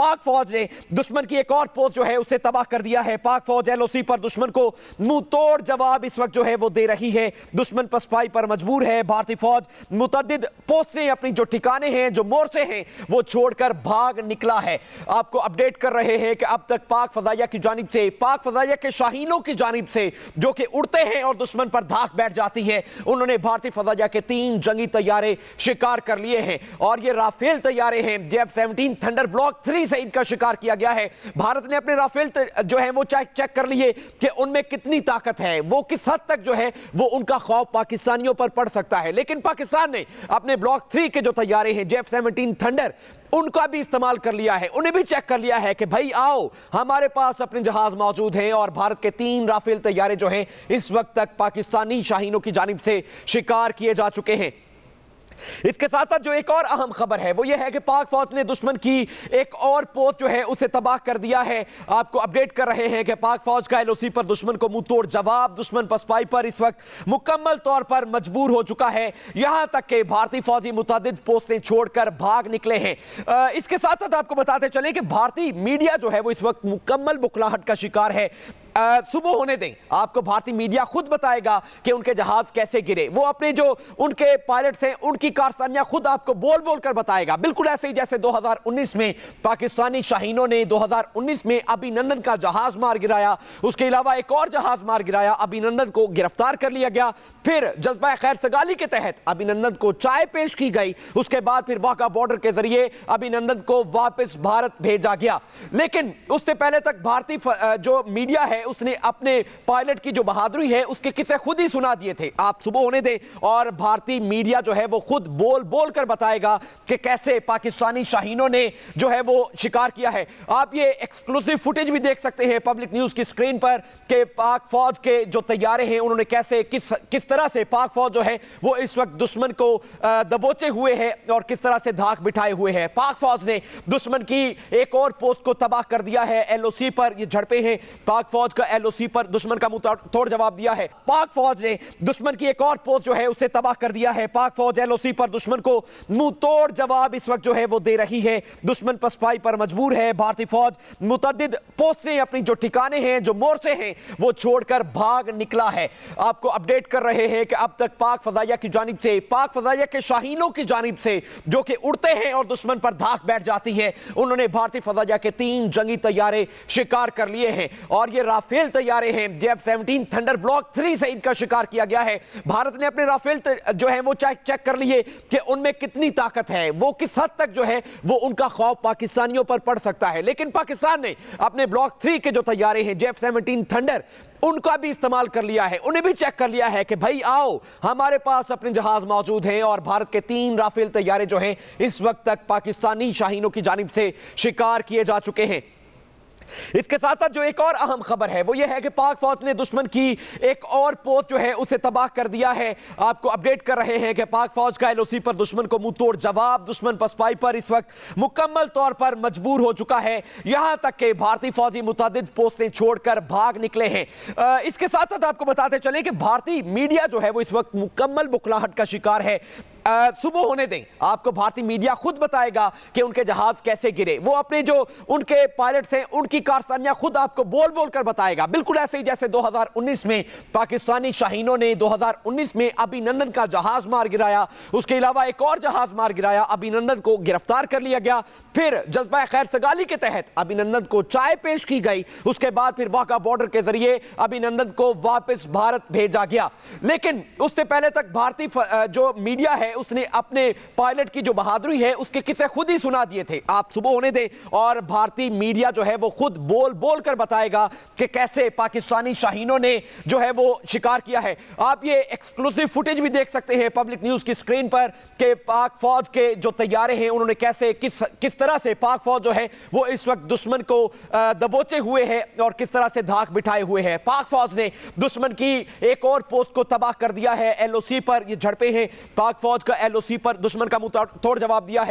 पाक फौज ने दुश्मन की एक और पोस्ट जो है उसे तबाह कर दिया है। पाक फौज एलओसी पर दुश्मन को मुंह तोड़ जवाब इस वक्त जो है वो दे रही है। दुश्मन पसपाई पर मजबूर है। भारतीय फौज मुतअद्दिद पोस्टें अपनी जो ठिकाने हैं, जो मोर्चे हैं, वो छोड़कर भाग निकला है। आपको अपडेट कर रहे हैं कि अब तक पाक फजाइया की जानिब से, पाक फजाइया के शाहीनों की जानिब से जो कि उड़ते हैं और दुश्मन पर धाक बैठ जाती है, उन्होंने भारतीय फजाइया के 3 जंगी तैयारे शिकार कर लिए हैं। और ये राफेल तैयारे हैं, F-17 थंडर ब्लॉक 3 से इनका शिकार किया गया है। भारत ने अपने राफेल जो है वो चेक कर लिए कि उनमें कितनी ताकत है, वो किस हद तक जो है वो उनका खौफ पाकिस्तानियों पर पड़ सकता है। लेकिन पाकिस्तान ने अपने ब्लॉक 3 के जो तैयारे हैं F-17 थंडर, उनका भी इस्तेमाल कर लिया है। उन्हें भी चेक कर लिया है कि भाई आओ, हमारे पास अपने जहाज मौजूद हैं। और भारत के 3 राफेल तैयारे जो हैं इस वक्त तक पाकिस्तानी शाहीनों की जानिब से शिकार किए जा चुके हैं। इसके साथ साथ जो एक और अहम खबर है वो ये है कि पाक फौज ने दुश्मन की एक और पोस्ट जो है उसे तबाह कर दिया है। आपको अपडेट कर रहे हैं कि पाक फौज का एलओसी पर दुश्मन को मुंह तोड़ जवाब, दुश्मन पसपाई पर इस वक्त मुकम्मल तौर पर मजबूर हो चुका है। यहां तक कि भारतीय फौजी मुतअद्दिद पोस्टें छोड़कर भाग निकले हैं। इसके साथ साथ आपको बताते चले कि भारतीय मीडिया जो है वो इस वक्त मुकम्मल बुखलाहट का शिकार है। सुबह होने दें, आपको भारतीय मीडिया खुद बताएगा कि उनके जहाज कैसे गिरे। वो अपने जो उनके पायलट्स हैं उनकी कारसानियां खुद आपको बोल बोल कर बताएगा, बिल्कुल ऐसे ही जैसे 2019 में पाकिस्तानी शाहीनों ने 2019 में अभिनंदन का जहाज मार गिराया। उसके अलावा एक और जहाज मार गिराया, अभिनंदन को गिरफ्तार कर लिया गया। फिर जज्बा खैर सगाली के तहत अभिनंदन को चाय पेश की गई। उसके बाद फिर वाघा बॉर्डर के जरिए अभिनंदन को वापस भारत भेजा गया। लेकिन उससे पहले तक भारतीय जो मीडिया है उसने अपने पायलट की जो बहादुरी है उसके किस्से खुद ही सुना दिए थे। आप सुबह होने दें और भारतीय मीडिया जो है वो खुद बोल बोल कर बताएगा कि कैसे पाकिस्तानी शाहीनों ने जो है वो शिकार किया है। आप ये एक्सक्लूसिव फुटेज भी देख सकते हैं पब्लिक न्यूज की स्क्रीन पर कि पाक फौज के जो तैयारे हैं उन्होंने कैसे किस तरह से पाक फौज जो है वो इस वक्त दुश्मन को दबोचे हुए है और किस तरह से धाक बिठाए हुए है। पाक फौज ने दुश्मन की एक और पोस्ट को तबाह कर दिया है। एलओसी पर ये झड़पें हैं, पाक फौज का एलओसी पर दुश्मन का मुंह तोड़ जवाब दिया है। पाक फौज ने दुश्मन की एक और पोस्ट जो है उसे तबाह कर दिया है। पाक फौज एलओसी पर दुश्मन को मुंह तोड़ जवाब इस वक्त जो है वो दे रही है। दुश्मन पसपाई पर मजबूर है। भारतीय फौज मुतअद्दिद पोस्टें अपनी जो ठिकाने हैं, जो मोर्चे हैं, वो छोड़कर भाग निकला है। आपको अपडेट कर रहे हैं कि अब तक पाक फजाइया की जानिब से, पाक फजाइया के शाहीनों की जानिब से जो कि उड़ते हैं और दुश्मन पर धाक बैठ जाती है, उन्होंने भारतीय फजाइया के 3 जंगी तैयारे शिकार कर लिए हैं। और ये राफेल तैयारे हैं, F-17 थंडर ब्लॉक 3 से इनका शिकार किया गया है। भारत ने अपने राफेल जो है वो चेक कर लिए कि उनमें कितनी ताकत है, वो किस हद तक जो है वो उनका खौफ पाकिस्तानियों पर पड़ सकता है। लेकिन पाकिस्तान ने अपने ब्लॉक 3 के जो तैयारे हैं F-17 थंडर, उनका भी इस्तेमाल कर लिया है। उन्हें भी चेक कर लिया है कि भाई आओ, हमारे पास अपने जहाज मौजूद हैं। और भारत के 3 राफेल तैयारे जो हैं इस वक्त तक पाकिस्तानी शाहीनों की जानिब से शिकार किए जा चुके हैं। इसके साथ साथ जो एक और अहम खबर है वो ये है कि पाक फौज ने दुश्मन की एक और पोस्ट जो है उसे तबाह कर दिया है। आपको अपडेट कर रहे हैं कि पाक फौज का एलओसी पर दुश्मन को मुंह तोड़ जवाब, दुश्मन पसपाई पर इस वक्त मुकम्मल तौर पर मजबूर हो चुका है। यहां तक कि भारतीय फौजी मुतअद्दिद पोस्टें छोड़कर भाग निकले हैं। इसके साथ साथ आपको बताते चले कि भारतीय मीडिया जो है वो इस वक्त मुकम्मल बुखलाहट का शिकार है। सुबह होने दें, आपको भारतीय मीडिया खुद बताएगा कि उनके जहाज कैसे गिरे। वो अपने जो उनके पायलट्स हैं उनकी कारसानियां खुद आपको बोल बोल कर बताएगा, बिल्कुल ऐसे ही जैसे 2019 में पाकिस्तानी शाहीनों ने 2019 में अभिनंदन का जहाज मार गिराया। उसके अलावा एक और जहाज मार गिराया, अभिनंदन को गिरफ्तार कर लिया गया। फिर जज्बा खैर सगाली के तहत अभिनंदन को चाय पेश की गई। उसके बाद फिर वाघा बॉर्डर के जरिए अभिनंदन को वापस भारत भेजा गया। लेकिन उससे पहले तक भारतीय जो मीडिया है उसने अपने पायलट की जो बहादुरी है उसके किस्से खुद ही सुना दिए थे। आप सुबह होने दें और भारतीय मीडिया जो है वो खुद बोल बोल कर बताएगा कि कैसे पाकिस्तानी शाहीनों ने जो है वो शिकार किया है। आप ये एक्सक्लूसिव फुटेज भी देख सकते हैं पब्लिक न्यूज की स्क्रीन पर कि पाक फौज के जो तैयारे हैं उन्होंने कैसे किस तरह से पाक फौज जो है वो इस वक्त दुश्मन को दबोचे हुए है और किस तरह से धाक बिठाए हुए है। पाक फौज ने दुश्मन की एक और पोस्ट को तबाह कर दिया है। एलओसी पर ये झड़पें हैं, पाक फौज का एलओसी पर दुश्मन का मुंह तोड़ जवाब दिया है।